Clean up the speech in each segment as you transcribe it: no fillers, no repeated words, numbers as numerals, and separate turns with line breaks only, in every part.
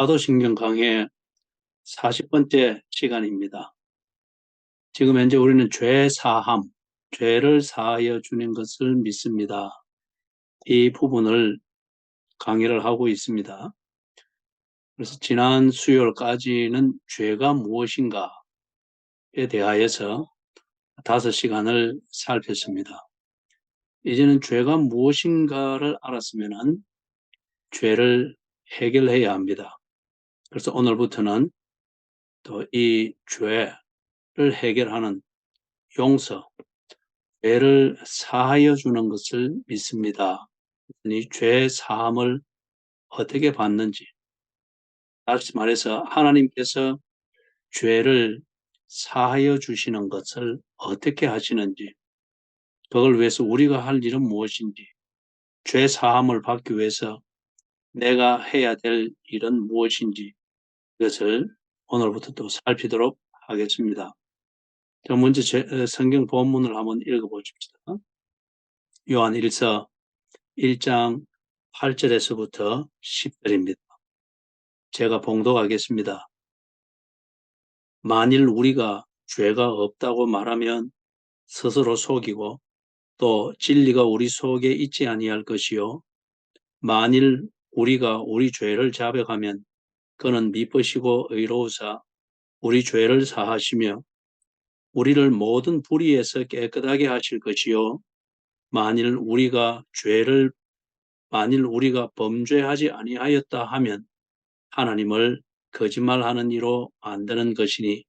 사도신경 강의 40번째 시간입니다. 지금 현재 우리는 죄 사함, 죄를 사하여 주는 것을 믿습니다. 이 부분을 강의를 하고 있습니다. 그래서 지난 수요일까지는 죄가 무엇인가에 대하여서 5시간을 살폈습니다. 이제는 죄가 무엇인가를 알았으면 죄를 해결해야 합니다. 그래서 오늘부터는 또 이 죄를 해결하는 용서, 죄를 사하여 주는 것을 믿습니다. 이 죄 사함을 어떻게 받는지, 다시 말해서 하나님께서 죄를 사하여 주시는 것을 어떻게 하시는지, 그걸 위해서 우리가 할 일은 무엇인지, 죄 사함을 받기 위해서 내가 해야 될 일은 무엇인지, 이것을 오늘부터 또 살피도록 하겠습니다. 자, 먼저 성경 본문을 한번 읽어보십시다. 요한 1서 1장 8절에서부터 10절입니다. 제가 봉독하겠습니다. 만일 우리가 죄가 없다고 말하면 스스로 속이고 또 진리가 우리 속에 있지 아니할 것이요. 만일 우리가 우리 죄를 자백하면 그는 미쁘시고 의로우사 우리 죄를 사하시며 우리를 모든 불의에서 깨끗하게 하실 것이요. 만일 우리가 범죄하지 아니하였다 하면 하나님을 거짓말하는 이로 만드는 것이니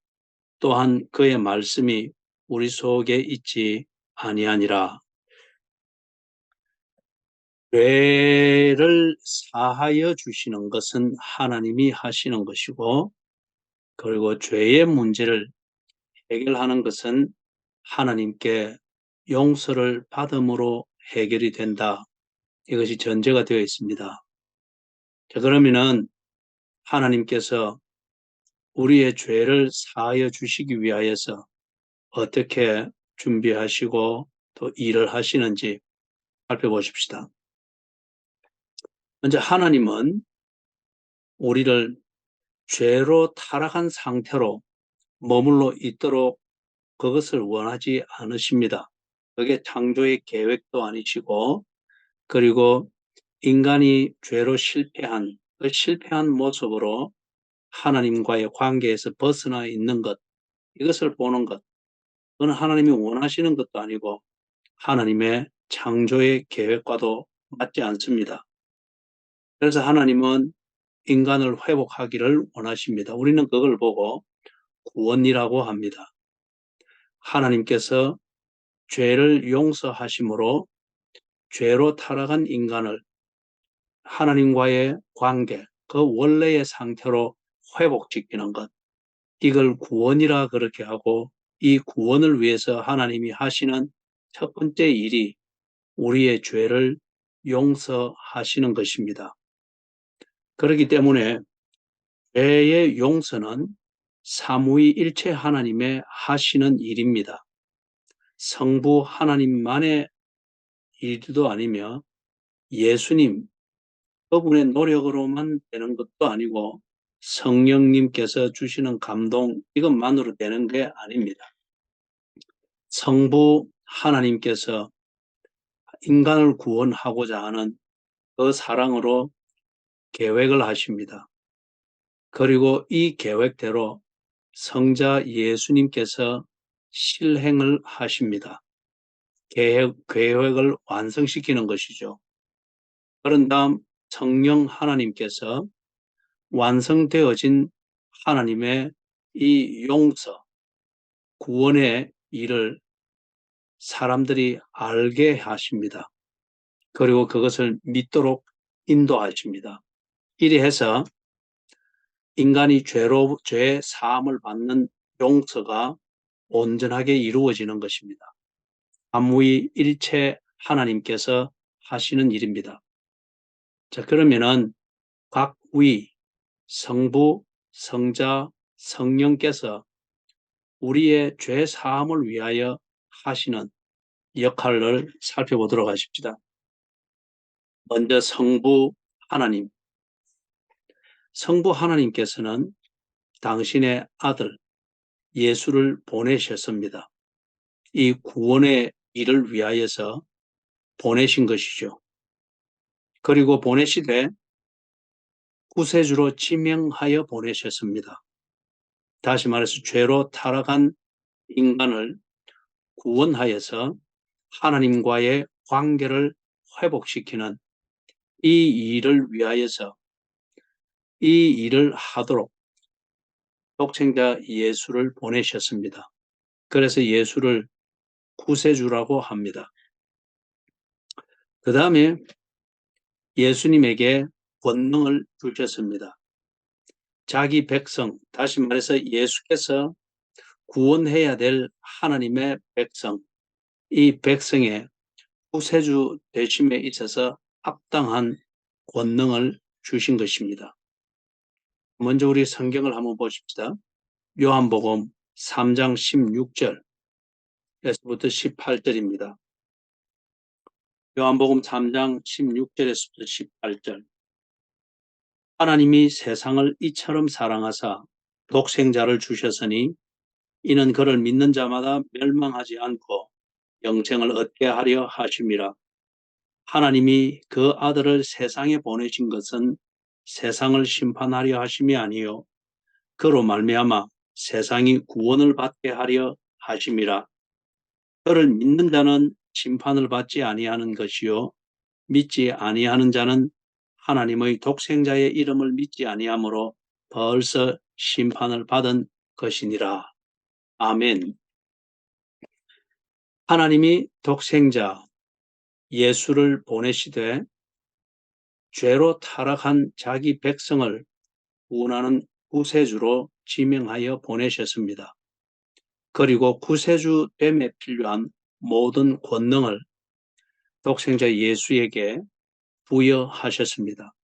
또한 그의 말씀이 우리 속에 있지 아니하니라. 죄를 사하여 주시는 것은 하나님이 하시는 것이고, 그리고 죄의 문제를 해결하는 것은 하나님께 용서를 받음으로 해결이 된다. 이것이 전제가 되어 있습니다. 자, 그러면은 하나님께서 우리의 죄를 사하여 주시기 위하여서 어떻게 준비하시고 또 일을 하시는지 살펴보십시다. 먼저 하나님은 우리를 죄로 타락한 상태로 머물러 있도록 그것을 원하지 않으십니다. 그게 창조의 계획도 아니시고, 그리고 인간이 죄로 실패한 그 실패한 모습으로 하나님과의 관계에서 벗어나 있는 것, 이것을 보는 것, 그건 하나님이 원하시는 것도 아니고 하나님의 창조의 계획과도 맞지 않습니다. 그래서 하나님은 인간을 회복하기를 원하십니다. 우리는 그걸 보고 구원이라고 합니다. 하나님께서 죄를 용서하심으로 죄로 타락한 인간을 하나님과의 관계, 그 원래의 상태로 회복시키는 것, 이걸 구원이라 그렇게 하고, 이 구원을 위해서 하나님이 하시는 첫 번째 일이 우리의 죄를 용서하시는 것입니다. 그렇기 때문에 죄의 용서는 삼위일체 하나님의 하시는 일입니다. 성부 하나님만의 일도 아니며 예수님 그분의 노력으로만 되는 것도 아니고 성령님께서 주시는 감동 이것만으로 되는 게 아닙니다. 성부 하나님께서 인간을 구원하고자 하는 그 사랑으로 계획을 하십니다. 그리고 이 계획대로 성자 예수님께서 실행을 하십니다. 계획을 완성시키는 것이죠. 그런 다음 성령 하나님께서 완성되어진 하나님의 이 용서, 구원의 일을 사람들이 알게 하십니다. 그리고 그것을 믿도록 인도하십니다. 이리 해서 인간이 죄 사함을 받는 용서가 온전하게 이루어지는 것입니다. 삼위일체 하나님께서 하시는 일입니다. 자, 그러면은 각 위, 성부, 성자, 성령께서 우리의 죄 사함을 위하여 하시는 역할을 살펴보도록 하십시다. 먼저 성부 하나님. 성부 하나님께서는 당신의 아들 예수를 보내셨습니다. 이 구원의 일을 위하여서 보내신 것이죠. 그리고 보내시되 구세주로 지명하여 보내셨습니다. 다시 말해서 죄로 타락한 인간을 구원하여서 하나님과의 관계를 회복시키는 이 일을 위하여서 이 일을 하도록 독생자 예수를 보내셨습니다. 그래서 예수를 구세주라고 합니다. 그 다음에 예수님에게 권능을 주셨습니다. 자기 백성, 다시 말해서 예수께서 구원해야 될 하나님의 백성, 이 백성의 구세주 되심에 있어서 합당한 권능을 주신 것입니다. 먼저 우리 성경을 한번 보십시다. 요한복음 3장 16절에서부터 18절입니다. 요한복음 3장 16절에서부터 18절. 하나님이 세상을 이처럼 사랑하사 독생자를 주셨으니 이는 그를 믿는 자마다 멸망하지 않고 영생을 얻게 하려 하심이라. 하나님이 그 아들을 세상에 보내신 것은 세상을 심판하려 하심이 아니요 그로 말미암아 세상이 구원을 받게 하려 하심이라. 그를 믿는 자는 심판을 받지 아니하는 것이요 믿지 아니하는 자는 하나님의 독생자의 이름을 믿지 아니하므로 벌써 심판을 받은 것이니라. 아멘. 하나님이 독생자 예수를 보내시되 죄로 타락한 자기 백성을 구원하는 구세주로 지명하여 보내셨습니다. 그리고 구세주 됨에 필요한 모든 권능을 독생자 예수에게 부여하셨습니다.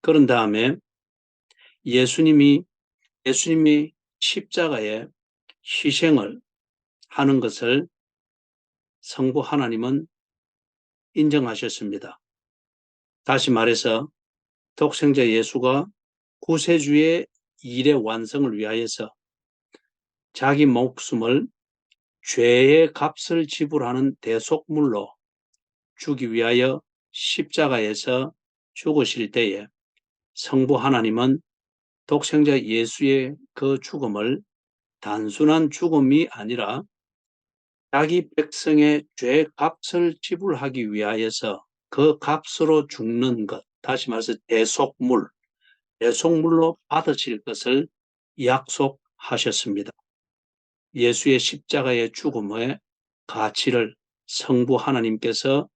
그런 다음에 예수님이 십자가에 희생을 하는 것을 성부 하나님은 인정하셨습니다. 다시 말해서 독생자 예수가 구세주의 일의 완성을 위하여서 자기 목숨을 죄의 값을 지불하는 대속물로 주기 위하여 십자가에서 죽으실 때에 성부 하나님은 독생자 예수의 그 죽음을 단순한 죽음이 아니라 자기 백성의 죄 값을 지불하기 위하여서 그 값으로 죽는 것, 다시 말해서 대속물로 받으실 것을 약속하셨습니다. 예수의 십자가의 죽음의 가치를 성부 하나님께서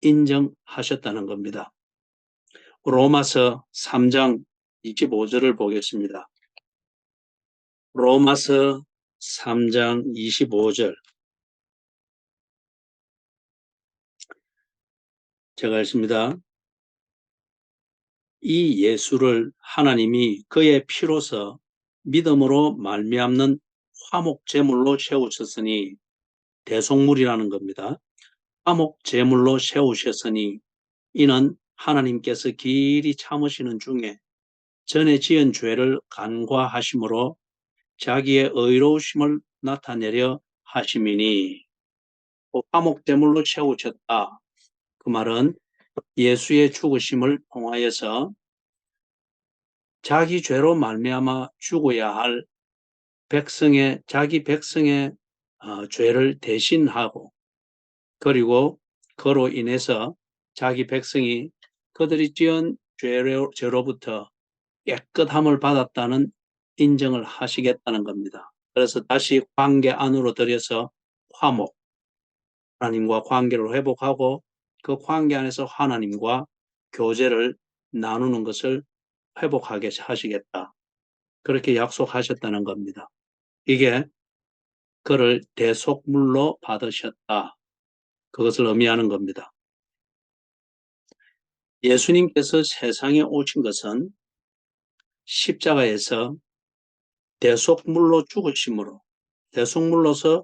인정하셨다는 겁니다. 로마서 3장 25절을 보겠습니다. 로마서 3장 25절. 제가 읽습니다. 이 예수를 하나님이 그의 피로서 믿음으로 말미암는 화목제물로 세우셨으니, 대속물이라는 겁니다. 화목제물로 세우셨으니 이는 하나님께서 길이 참으시는 중에 전에 지은 죄를 간과하심으로 자기의 의로우심을 나타내려 하심이니. 화목제물로 세우셨다. 그 말은 예수의 죽으심을 통하여서 자기 죄로 말미암아 죽어야 할 자기 백성의 죄를 대신하고, 그리고 그로 인해서 자기 백성이 그들이 지은 죄로부터 깨끗함을 받았다는 인정을 하시겠다는 겁니다. 그래서 다시 관계 안으로 들여서 하나님과 관계를 회복하고 그 관계 안에서 하나님과 교제를 나누는 것을 회복하게 하시겠다. 그렇게 약속하셨다는 겁니다. 이게 그를 대속물로 받으셨다. 그것을 의미하는 겁니다. 예수님께서 세상에 오신 것은 십자가에서 대속물로 죽으심으로, 대속물로서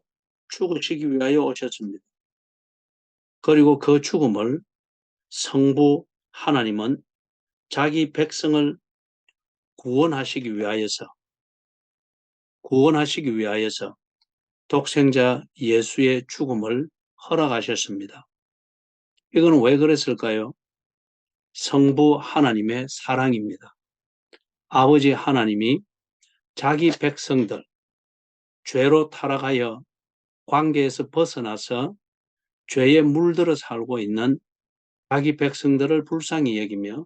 죽으시기 위하여 오셨습니다. 그리고 그 죽음을 성부 하나님은 자기 백성을 구원하시기 위하여서 독생자 예수의 죽음을 허락하셨습니다. 이건 왜 그랬을까요? 성부 하나님의 사랑입니다. 아버지 하나님이 자기 백성들, 죄로 타락하여 관계에서 벗어나서 죄에 물들어 살고 있는 자기 백성들을 불쌍히 여기며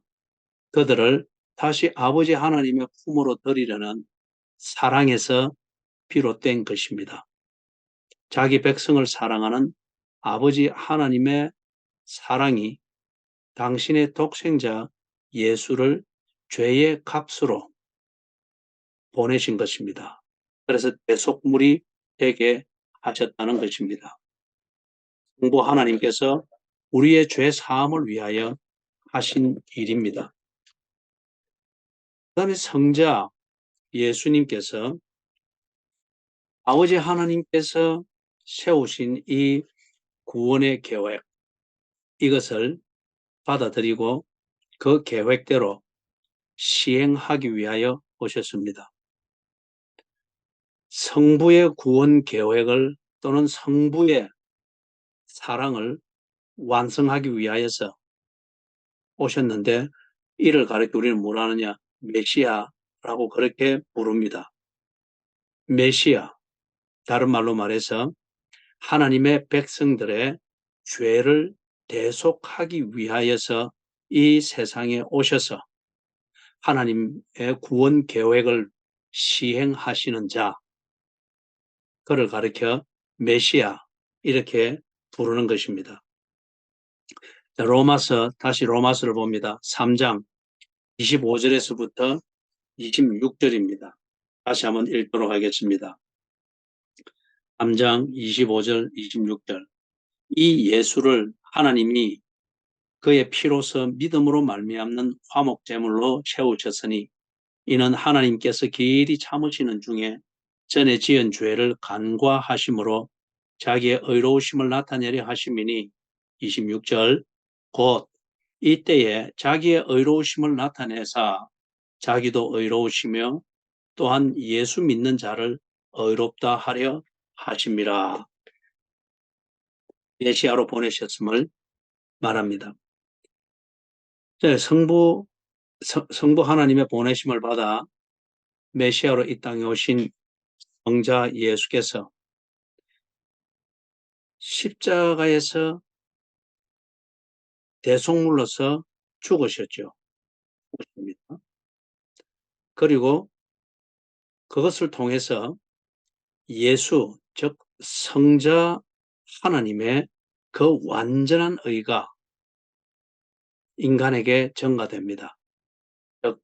그들을 다시 아버지 하나님의 품으로 들이려는 사랑에서 비롯된 것입니다. 자기 백성을 사랑하는 아버지 하나님의 사랑이 당신의 독생자 예수를 죄의 값으로 보내신 것입니다. 그래서 대속물이 되게 하셨다는 것입니다. 성부 하나님께서 우리의 죄 사함을 위하여 하신 일입니다. 그 다음에 성자 예수님께서 아버지 하나님께서 세우신 이 구원의 계획, 이것을 받아들이고 그 계획대로 시행하기 위하여 오셨습니다. 성부의 구원 계획을 또는 성부의 사랑을 완성하기 위하여서 오셨는데 이를 가리켜 우리는 뭐라 하느냐? 메시아라고 그렇게 부릅니다. 메시아, 다른 말로 말해서 하나님의 백성들의 죄를 대속하기 위하여서 이 세상에 오셔서 하나님의 구원 계획을 시행하시는 자, 그를 가리켜 메시아 이렇게 부르는 것입니다. 다시 로마서를 봅니다. 3장 25절에서부터 26절입니다. 다시 한번 읽도록 하겠습니다. 3장 25절, 26절. 이 예수를 하나님이 그의 피로서 믿음으로 말미암는 화목제물로 세우셨으니 이는 하나님께서 길이 참으시는 중에 전에 지은 죄를 간과하심으로 자기의 의로우심을 나타내려 하심이니 26절 곧 이때에 자기의 의로우심을 나타내사 자기도 의로우시며 또한 예수 믿는 자를 의롭다 하려 하심이라. 메시아로 보내셨음을 말합니다. 성부 하나님의 보내심을 받아 메시아로 이 땅에 오신 성자 예수께서 십자가에서 대속물로서 죽으셨죠. 그리고 그것을 통해서 예수, 즉 성자 하나님의 그 완전한 의가 인간에게 전가됩니다. 즉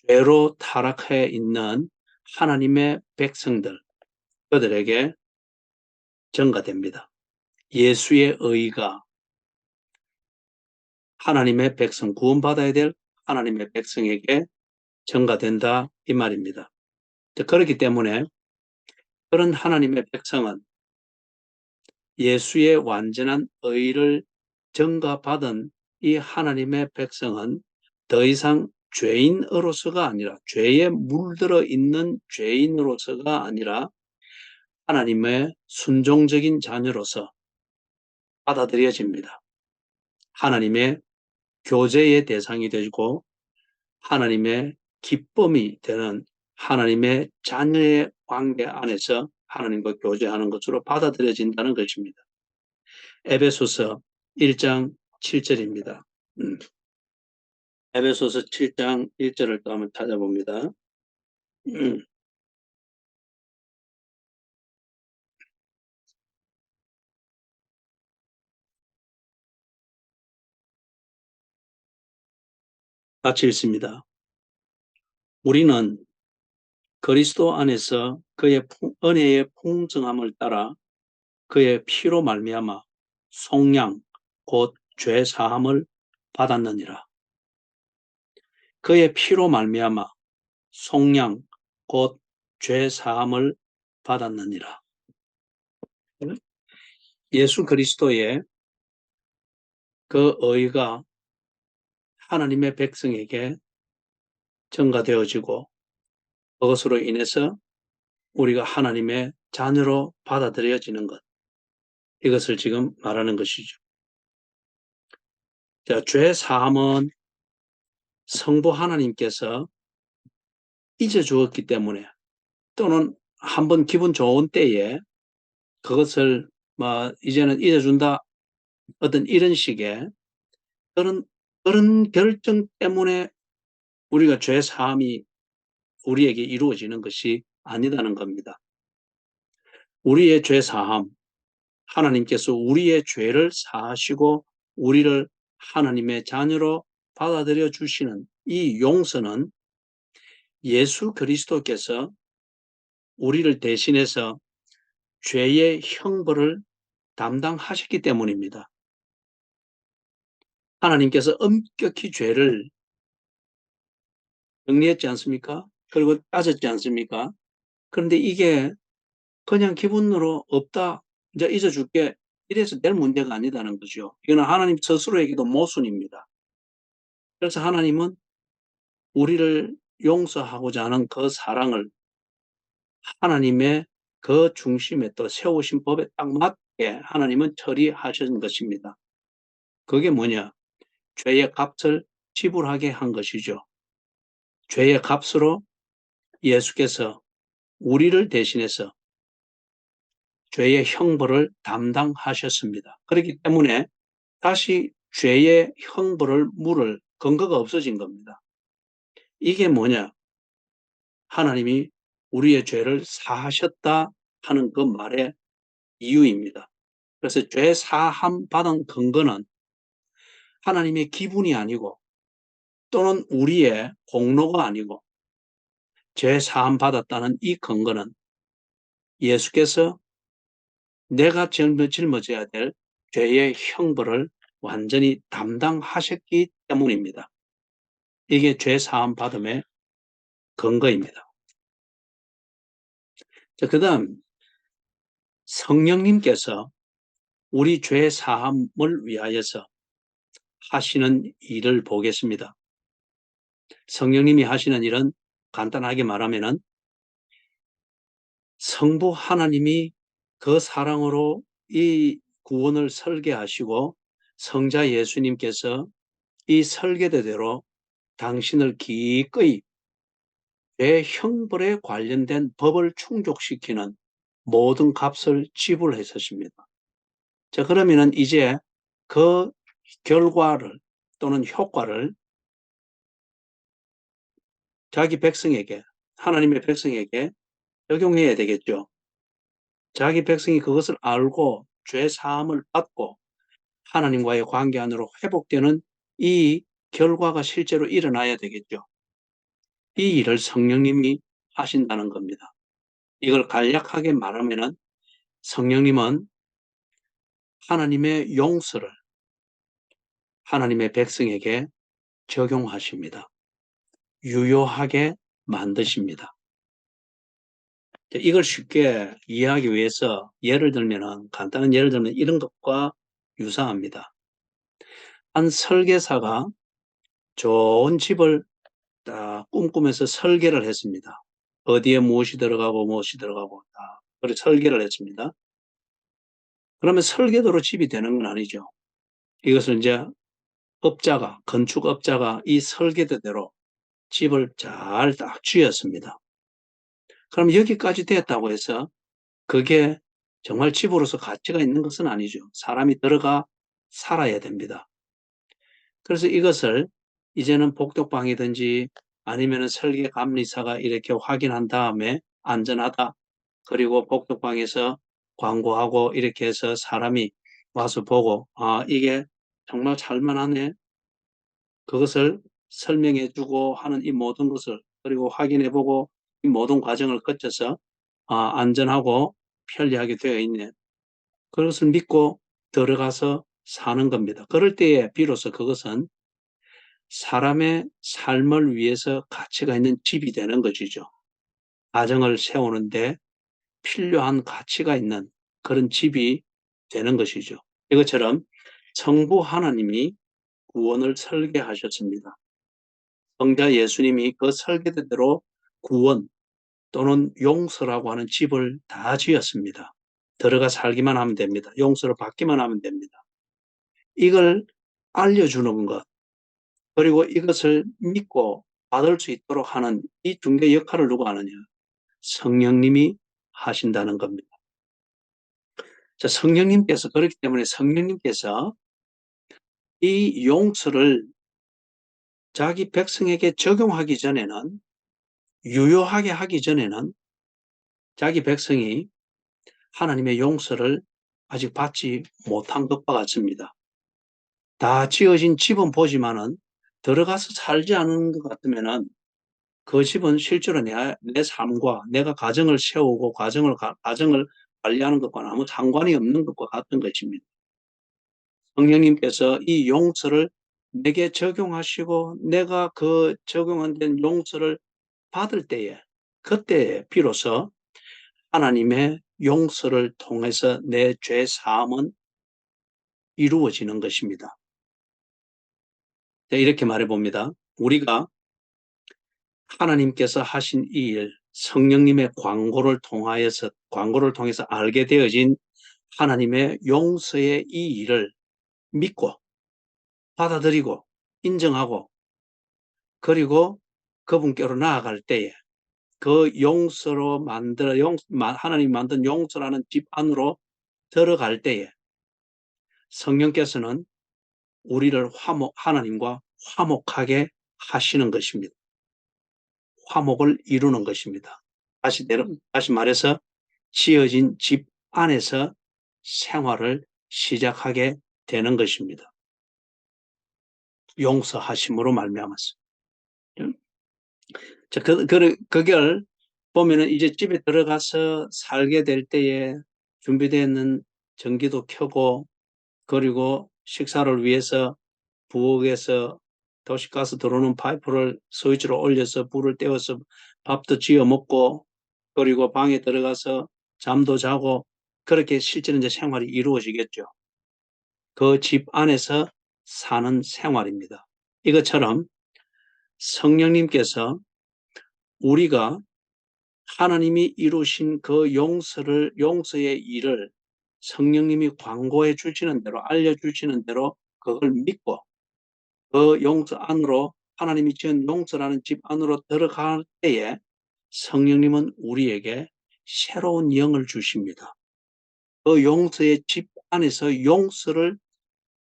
죄로 타락해 있는 하나님의 백성들, 그들에게 전가됩니다. 예수의 의가 하나님의 백성, 구원받아야 될 하나님의 백성에게 전가된다 이 말입니다. 그렇기 때문에 그런 하나님의 백성은 예수의 완전한 의를 전가받은 이 하나님의 백성은 더 이상 죄인으로서가 아니라 죄에 물들어 있는 죄인으로서가 아니라 하나님의 순종적인 자녀로서 받아들여집니다. 하나님의 교제의 대상이 되고 하나님의 기쁨이 되는 하나님의 자녀의 관계 안에서 하나님과 교제하는 것으로 받아들여진다는 것입니다. 에베소서 1장 7절입니다. 에베소서 7장 1절을 또 한번 찾아봅니다. 같이 읽습니다. 우리는 그리스도 안에서 그의 은혜의 풍성함을 따라 그의 피로 말미암아 속량 곧 죄 사함을 받았느니라. 그의 피로 말미암아 속량 곧 죄 사함을 받았느니라. 예수 그리스도의 그 의가 하나님의 백성에게 전가되어지고 그것으로 인해서 우리가 하나님의 자녀로 받아들여지는 것, 이것을 지금 말하는 것이죠. 자, 죄 사함은 성부 하나님께서 잊어주었기 때문에, 또는 한번 기분 좋은 때에 그것을 이제는 잊어준다, 어떤 이런 식의 그런 결정 때문에 우리가 죄 사함이 우리에게 이루어지는 것이 아니다는 겁니다. 우리의 죄 사함, 하나님께서 우리의 죄를 사하시고 우리를 하나님의 자녀로 받아들여 주시는 이 용서는 예수 그리스도께서 우리를 대신해서 죄의 형벌을 담당하셨기 때문입니다. 하나님께서 엄격히 죄를 정리했지 않습니까? 그리고 따졌지 않습니까? 그런데 이게 그냥 기분으로 없다, 이제 잊어줄게, 이래서 될 문제가 아니다는 거죠. 이거는 하나님 스스로에게도 모순입니다. 그래서 하나님은 우리를 용서하고자 하는 그 사랑을 하나님의 그 중심에 또 세우신 법에 딱 맞게 하나님은 처리하신 것입니다. 그게 뭐냐? 죄의 값을 지불하게 한 것이죠. 죄의 값으로 예수께서 우리를 대신해서 죄의 형벌을 담당하셨습니다. 그렇기 때문에 다시 죄의 형벌을 물을 근거가 없어진 겁니다. 이게 뭐냐? 하나님이 우리의 죄를 사하셨다 하는 그 말의 이유입니다. 그래서 죄 사함 받은 근거는 하나님의 기분이 아니고, 또는 우리의 공로가 아니고, 죄 사함 받았다는 이 근거는 예수께서 내가 짊어져야 될 죄의 형벌을 완전히 담당하셨기 때문입니다. 이게 죄 사함 받음의 근거입니다. 자, 그다음 성령님께서 우리 죄 사함을 위하여서 하시는 일을 보겠습니다. 성령님이 하시는 일은 간단하게 말하면은 성부 하나님이 그 사랑으로 이 구원을 설계하시고 성자 예수님께서 이 설계대로 당신을 기꺼이 죄 형벌에 관련된 법을 충족시키는 모든 값을 지불했으십니다. 자, 그러면은 이제 그 결과를 또는 효과를 자기 백성에게, 하나님의 백성에게 적용해야 되겠죠. 자기 백성이 그것을 알고 죄 사함을 받고 하나님과의 관계 안으로 회복되는 이 결과가 실제로 일어나야 되겠죠. 이 일을 성령님이 하신다는 겁니다. 이걸 간략하게 말하면은 성령님은 하나님의 용서를 하나님의 백성에게 적용하십니다. 유효하게 만드십니다. 이걸 쉽게 이해하기 위해서 예를 들면은, 간단한 예를 들면 이런 것과 유사합니다. 한 설계사가 좋은 집을 딱 꿈꾸면서 설계를 했습니다. 어디에 무엇이 들어가고 무엇이 들어가고 다 그렇게 설계를 했습니다. 그러면 설계도로 집이 되는 건 아니죠. 이것을 이제 건축업자가 이 설계도대로 집을 잘 딱 쥐었습니다. 그럼 여기까지 됐다고 해서 그게 정말 집으로서 가치가 있는 것은 아니죠. 사람이 들어가 살아야 됩니다. 그래서 이것을 이제는 복덕방이든지 아니면 설계감리사가 이렇게 확인한 다음에 안전하다, 그리고 복덕방에서 광고하고 이렇게 해서 사람이 와서 보고 이게 정말 살만하네, 그것을 설명해주고 하는 이 모든 것을, 그리고 확인해보고 이 모든 과정을 거쳐서 안전하고 편리하게 되어 있네, 그것을 믿고 들어가서 사는 겁니다. 그럴 때에 비로소 그것은 사람의 삶을 위해서 가치가 있는 집이 되는 것이죠. 가정을 세우는데 필요한 가치가 있는 그런 집이 되는 것이죠. 이것처럼 성부 하나님이 구원을 설계하셨습니다. 성자 예수님이 그 설계대로 구원, 또는 용서라고 하는 집을 다 지었습니다. 들어가 살기만 하면 됩니다. 용서를 받기만 하면 됩니다. 이걸 알려주는 것, 그리고 이것을 믿고 받을 수 있도록 하는 이 중개 역할을 누가 하느냐? 성령님이 하신다는 겁니다. 자, 성령님께서, 그렇기 때문에 성령님께서 이 용서를 자기 백성에게 적용하기 전에는, 유효하게 하기 전에는 자기 백성이 하나님의 용서를 아직 받지 못한 것과 같습니다. 다 지어진 집은 보지만은 들어가서 살지 않은 것 같으면은 그 집은 실제로 내 삶과 내가 가정을 세우고 가정을 관리하는 것과는 아무 상관이 없는 것과 같은 것입니다. 성령님께서 이 용서를 내게 적용하시고 내가 그 적용한 용서를 받을 때에, 그때에 비로소 하나님의 용서를 통해서 내 죄 사함은 이루어지는 것입니다. 이렇게 말해 봅니다. 우리가 하나님께서 하신 이 일, 성령님의 광고를 통해서 알게 되어진 하나님의 용서의 이 일을 믿고 받아들이고 인정하고, 그리고 그분께로 나아갈 때에 그 용서로 하나님 만든 용서라는 집 안으로 들어갈 때에 성령께서는 우리를 하나님과 화목하게 하시는 것입니다. 화목을 이루는 것입니다. 다시 말해서 지어진 집 안에서 생활을 시작하게 되는 것입니다. 용서하심으로 말미암아서. 자, 그걸 보면은 이제 집에 들어가서 살게 될 때에 준비되어 있는 전기도 켜고, 그리고 식사를 위해서 부엌에서 도시가스 들어오는 파이프를 스위치로 올려서 불을 떼어서 밥도 지어 먹고, 그리고 방에 들어가서 잠도 자고, 그렇게 실제는 이제 생활이 이루어지겠죠. 그 집 안에서 사는 생활입니다. 이것처럼 성령님께서 우리가 하나님이 이루신 그 용서의 일을 성령님이 광고해 주시는 대로, 알려주시는 대로 그걸 믿고 그 용서 안으로, 하나님이 지은 용서라는 집 안으로 들어갈 때에 성령님은 우리에게 새로운 영을 주십니다. 그 용서의 집 안에서 용서를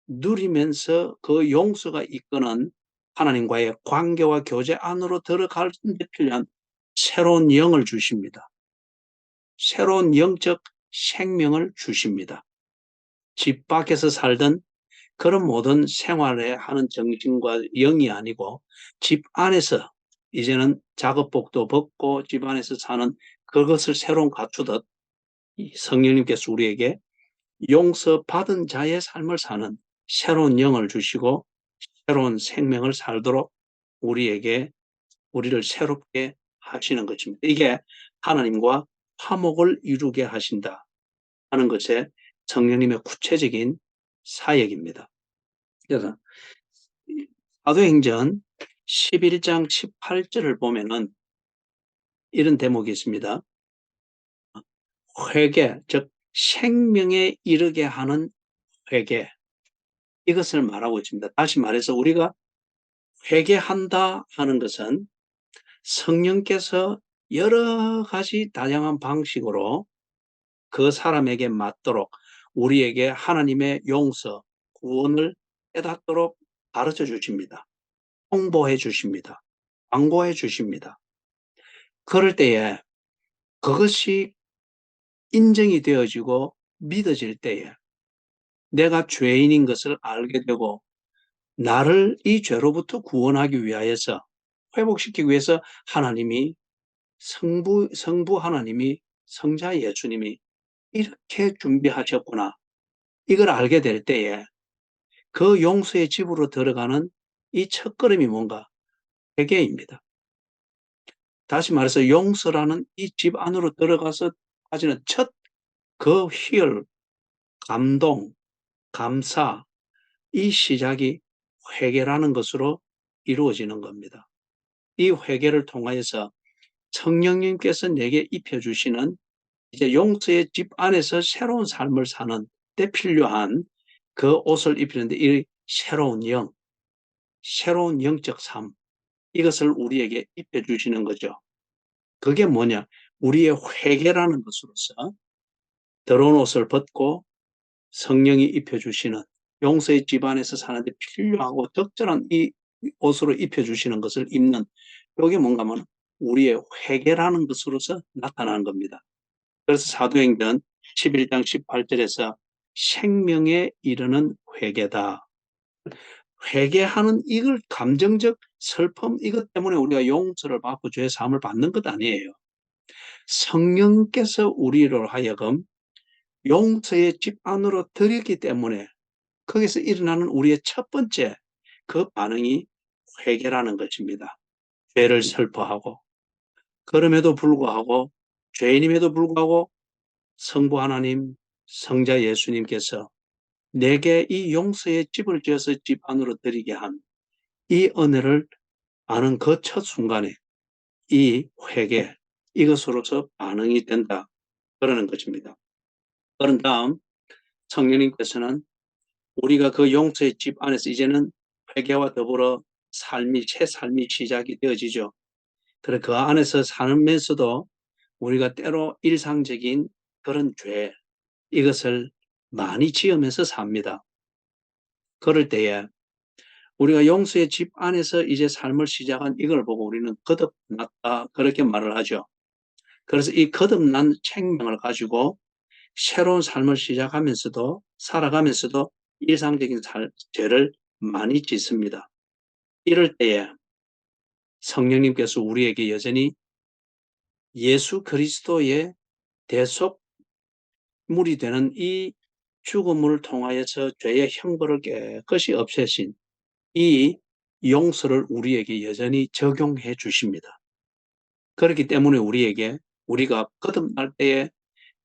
누리면서 그 용서가 이끄는 하나님과의 관계와 교제 안으로 들어갈 때 필요한 새로운 영을 주십니다. 새로운 영적 생명을 주십니다. 집 밖에서 살던 그런 모든 생활에 하는 정신과 영이 아니고 집 안에서 이제는 작업복도 벗고 집 안에서 사는 그것을 새로운 갖추듯 성령님께서 우리에게 용서받은 자의 삶을 사는 새로운 영을 주시고 새로운 생명을 살도록 우리를 새롭게 하시는 것입니다. 이게 하나님과 화목을 이루게 하신다 하는 것에 성령님의 구체적인 사역입니다. 그래서 사도행전 11장 18절을 보면은 이런 대목이 있습니다. 회개, 즉 생명에 이르게 하는 회개, 이것을 말하고 있습니다. 다시 말해서 우리가 회개한다 하는 것은 성령께서 여러 가지 다양한 방식으로 그 사람에게 맞도록 우리에게 하나님의 용서, 구원을 깨닫도록 가르쳐 주십니다. 홍보해 주십니다. 광고해 주십니다. 그럴 때에 그것이 인정이 되어지고 믿어질 때에 내가 죄인인 것을 알게 되고 나를 이 죄로부터 구원하기 위하여서, 회복시키기 위해서 하나님이 성부 하나님이, 성자 예수님이 이렇게 준비하셨구나, 이걸 알게 될 때에 그 용서의 집으로 들어가는 이 첫걸음이 뭔가? 회개입니다. 다시 말해서 용서라는 이 집 안으로 들어가서 가지는 첫 그 희열, 감동, 감사, 이 시작이 회개라는 것으로 이루어지는 겁니다. 이 회개를 통하여서 성령님께서 내게 입혀주시는 이제 용서의 집 안에서 새로운 삶을 사는 때 필요한 그 옷을 입히는데 이 새로운 영, 새로운 영적 삶, 이것을 우리에게 입혀주시는 거죠. 그게 뭐냐? 우리의 회개라는 것으로서 더러운 옷을 벗고 성령이 입혀주시는 용서의 집 안에서 사는데 필요하고 적절한 이 옷으로 입혀주시는 것을 입는, 이게 뭔가 하면 우리의 회개라는 것으로서 나타나는 겁니다. 그래서 사도행전 11장 18절에서 생명에 이르는 회개다. 회개하는 이걸 감정적 슬픔 이것 때문에 우리가 용서를 받고 죄 사함을 받는 것 아니에요. 성령께서 우리로 하여금 용서의 집 안으로 들이기 때문에 거기서 일어나는 우리의 첫 번째 그 반응이 회개라는 것입니다. 죄를 슬퍼하고, 그럼에도 불구하고, 죄인임에도 불구하고 성부 하나님, 성자 예수님께서 내게 이 용서의 집을 지어서 집 안으로 들이게 한 이 은혜를 아는 그 첫 순간에 이 회개, 이것으로서 반응이 된다, 그러는 것입니다. 그런 다음 성령님께서는 우리가 그 용서의 집 안에서 이제는 회개와 더불어 새 삶이 시작이 되어지죠. 그래 그 안에서 살면서도 우리가 때로 일상적인 그런 죄, 이것을 많이 지으면서 삽니다. 그럴 때에 우리가 용서의 집 안에서 이제 삶을 시작한 이걸 보고 우리는 거듭났다, 그렇게 말을 하죠. 그래서 이 거듭난 생명을 가지고 새로운 삶을 시작하면서도 살아가면서도 일상적인 죄를 많이 짓습니다. 이럴 때에 성령님께서 우리에게 여전히 예수 그리스도의 대속물이 되는 이 죽음을 통하여서 죄의 형벌을 깨끗이 없애신 이 용서를 우리에게 여전히 적용해 주십니다. 그렇기 때문에 우리가 거듭날 때에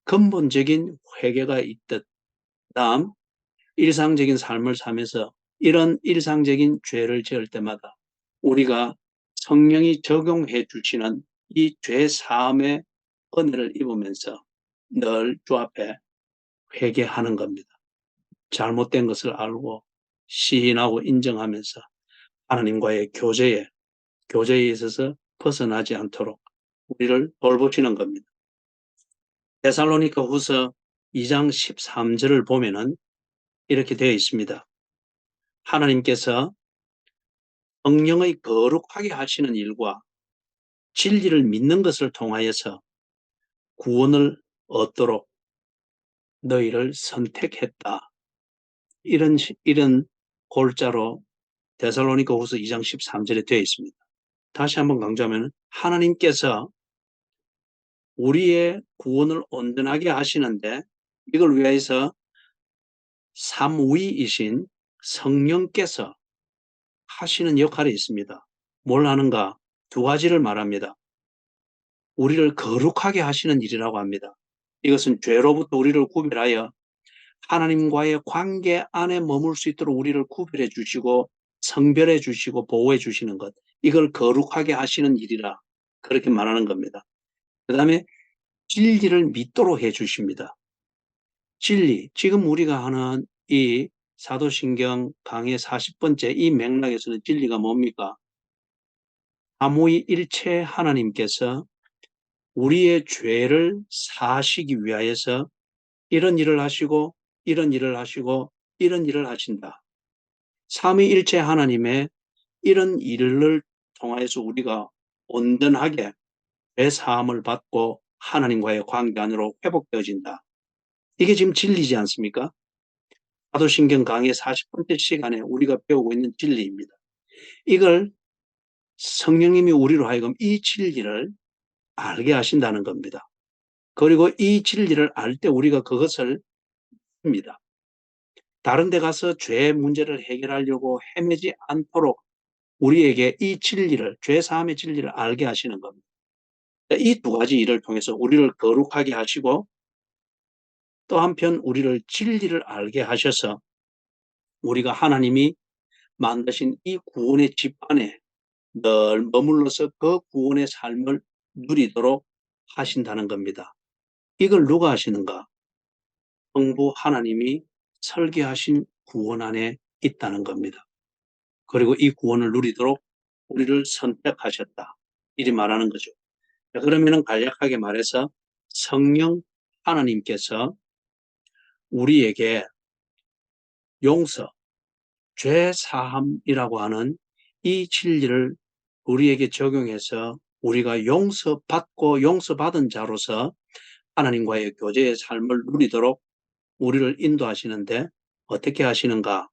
근본적인 회개가 있듯, 다음 일상적인 삶을 살면서 이런 일상적인 죄를 지을 때마다 우리가 성령이 적용해 주시는 이 죄 사함의 은혜를 입으면서 늘 주 앞에 회개하는 겁니다. 잘못된 것을 알고 시인하고 인정하면서 하나님과의 교제에 있어서 벗어나지 않도록 우리를 돌보시는 겁니다. 데살로니가 후서 2장 13절을 보면은 이렇게 되어 있습니다. 하나님께서 성령의 거룩하게 하시는 일과 진리를 믿는 것을 통하여서 구원을 얻도록 너희를 선택했다. 이런 골자로 데살로니가 후서 2장 13절에 되어 있습니다. 다시 한번 강조하면 하나님께서 우리의 구원을 온전하게 하시는데 이걸 위해서 삼위이신 성령께서 하시는 역할이 있습니다. 뭘 하는가? 두 가지를 말합니다. 우리를 거룩하게 하시는 일이라고 합니다. 이것은 죄로부터 우리를 구별하여 하나님과의 관계 안에 머물 수 있도록 우리를 구별해 주시고 성별해 주시고 보호해 주시는 것, 이걸 거룩하게 하시는 일이라 그렇게 말하는 겁니다. 그 다음에 진리를 믿도록 해 주십니다. 진리, 지금 우리가 하는 이 사도신경 강의 40번째 이 맥락에서는 진리가 뭡니까? 삼위일체 하나님께서 우리의 죄를 사하시기 위하여서 이런 일을 하시고 이런 일을 하시고 이런 일을 하신다. 삼위일체 하나님의 이런 일을 통하여서 우리가 온전하게 죄 사함을 받고 하나님과의 관계 안으로 회복되어진다. 이게 지금 진리지 않습니까? 사도신경 강의 40번째 시간에 우리가 배우고 있는 진리입니다. 이걸 성령님이 우리로 하여금 이 진리를 알게 하신다는 겁니다. 그리고 이 진리를 알 때 우리가 그것을 합니다. 다른 데 가서 죄 문제를 해결하려고 헤매지 않도록 우리에게 이 진리를, 죄 사함의 진리를 알게 하시는 겁니다. 이 두 가지 일을 통해서 우리를 거룩하게 하시고 또 한편 우리를 진리를 알게 하셔서 우리가 하나님이 만드신 이 구원의 집 안에 늘 머물러서 그 구원의 삶을 누리도록 하신다는 겁니다. 이걸 누가 하시는가? 성부 하나님이 설계하신 구원 안에 있다는 겁니다. 그리고 이 구원을 누리도록 우리를 선택하셨다. 이리 말하는 거죠. 그러면 간략하게 말해서 성령 하나님께서 우리에게 용서, 죄 사함이라고 하는 이 진리를 우리에게 적용해서 우리가 용서받고 용서받은 자로서 하나님과의 교제의 삶을 누리도록 우리를 인도하시는데 어떻게 하시는가?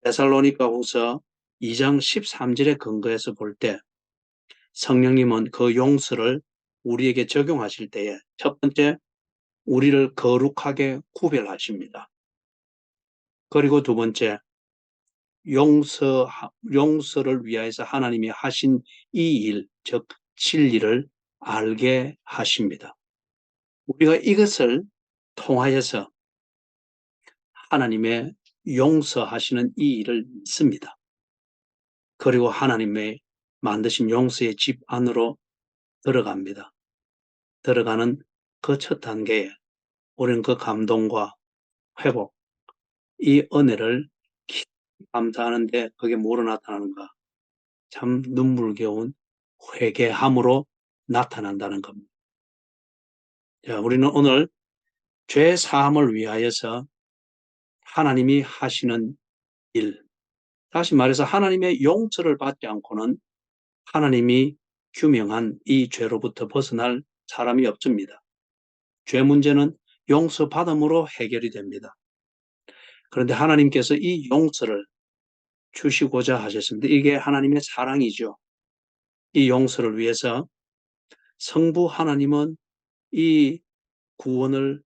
데살로니가후서 2장 13절에 근거해서 볼 때 성령님은 그 용서를 우리에게 적용하실 때에 첫 번째, 우리를 거룩하게 구별하십니다. 그리고 두 번째, 용서를 위하여서 하나님이 하신 이 일, 즉 진리를 알게 하십니다. 우리가 이것을 통하여서 하나님의 용서하시는 이 일을 믿습니다. 그리고 하나님의 만드신 용서의 집 안으로 들어갑니다. 들어가는 그 첫 단계에 우리는 그 감동과 회복, 이 은혜를 감사하는데 그게 뭐로 나타나는가? 참 눈물겨운 회개함으로 나타난다는 겁니다. 자, 우리는 오늘 죄 사함을 위하여서 하나님이 하시는 일, 다시 말해서 하나님의 용서를 받지 않고는 하나님이 규명한 이 죄로부터 벗어날 사람이 없습니다. 죄 문제는 용서받음으로 해결이 됩니다. 그런데 하나님께서 이 용서를 주시고자 하셨습니다. 이게 하나님의 사랑이죠. 이 용서를 위해서 성부 하나님은 이 구원을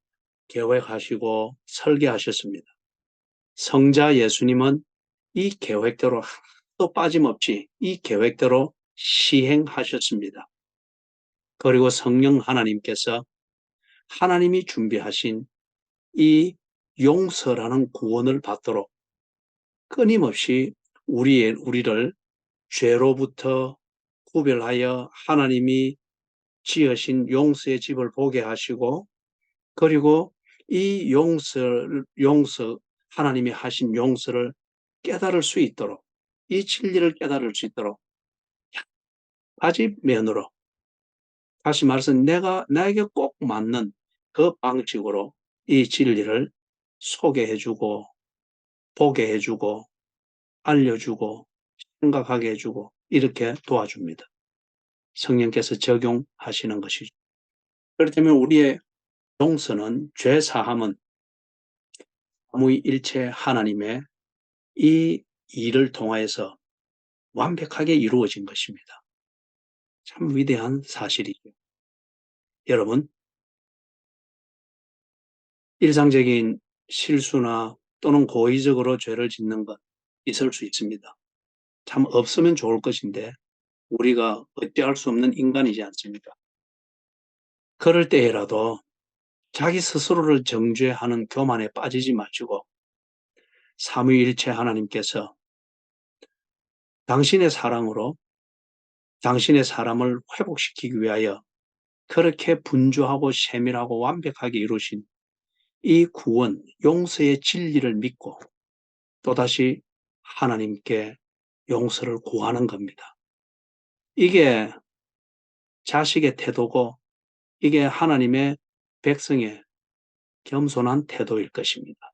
계획하시고 설계하셨습니다. 성자 예수님은 이 계획대로 또 빠짐없이 이 계획대로 시행하셨습니다. 그리고 성령 하나님께서 하나님이 준비하신 이 용서라는 구원을 받도록 끊임없이 우리를 죄로부터 구별하여 하나님이 지으신 용서의 집을 보게 하시고, 그리고 이 하나님이 하신 용서를 깨달을 수 있도록, 이 진리를 깨달을 수 있도록 가지 면으로, 다시 말해서 나에게 꼭 맞는 그 방식으로 이 진리를 소개해주고 보게 해주고 알려주고 생각하게 해주고 이렇게 도와줍니다. 성령께서 적용하시는 것이죠. 그렇다면 우리의 용서는, 죄 사함은 삼위일체 하나님의 이 일을 통하여서 완벽하게 이루어진 것입니다. 참 위대한 사실이죠. 여러분, 일상적인 실수나 또는 고의적으로 죄를 짓는 것 있을 수 있습니다. 참 없으면 좋을 것인데 우리가 어찌할 수 없는 인간이지 않습니까? 그럴 때에라도 자기 스스로를 정죄하는 교만에 빠지지 마시고 삼위일체 하나님께서 당신의 사랑으로 당신의 사람을 회복시키기 위하여 그렇게 분주하고 세밀하고 완벽하게 이루신 이 구원, 용서의 진리를 믿고 또다시 하나님께 용서를 구하는 겁니다. 이게 자식의 태도고 이게 하나님의 백성의 겸손한 태도일 것입니다.